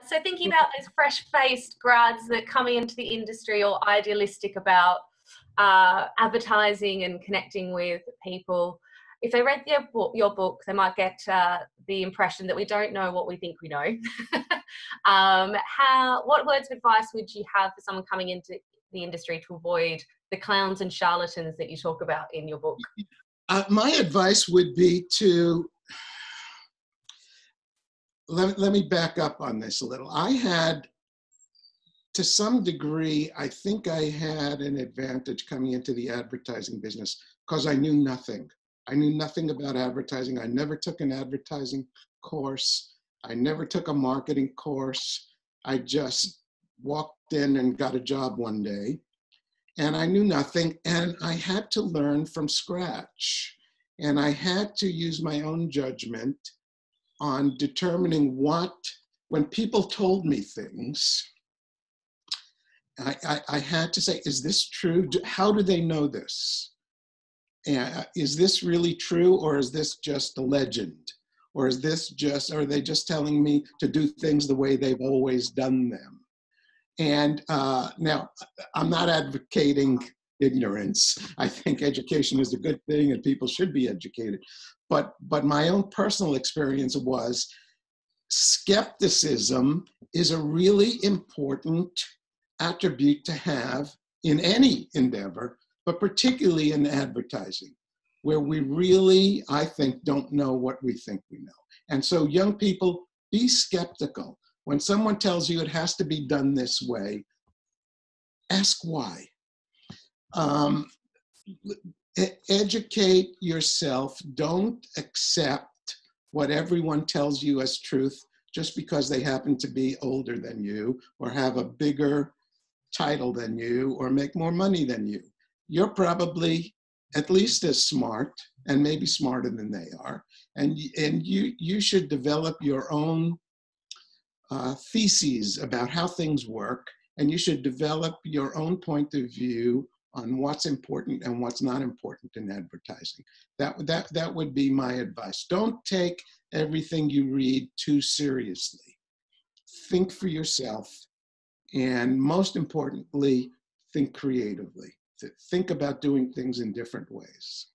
So thinking about those fresh-faced grads that coming into the industry or idealistic about advertising and connecting with people, if they read your book, they might get the impression that we don't know what we think we know. What words of advice would you have for someone coming into the industry to avoid the clowns and charlatans that you talk about in your book? My advice would be to, let me back up on this a little. I had, to some degree, I think I had an advantage coming into the advertising business because I knew nothing. I knew nothing about advertising. I never took an advertising course. I never took a marketing course. I just walked in and got a job one day. And I knew nothing, and I had to learn from scratch. And I had to use my own judgment on determining when people told me things, I had to say, is this true? How do they know this? Is this really true, or is this just a legend? Or are they just telling me to do things the way they've always done them? And now, I'm not advocating ignorance. I think education is a good thing and people should be educated. But my own personal experience was skepticism is a really important attribute to have in any endeavor, but particularly in advertising, where we really, I think, don't know what we think we know. And so young people, be skeptical. When someone tells you it has to be done this way, ask why. Educate yourself. Don't accept what everyone tells you as truth just because they happen to be older than you or have a bigger title than you or make more money than you. You're probably at least as smart and maybe smarter than they are. And you should develop your own theses about how things work, and you should develop your own point of view on what's important and what's not important in advertising. That would be my advice. Don't take everything you read too seriously. Think for yourself, and most importantly, think creatively. Think about doing things in different ways.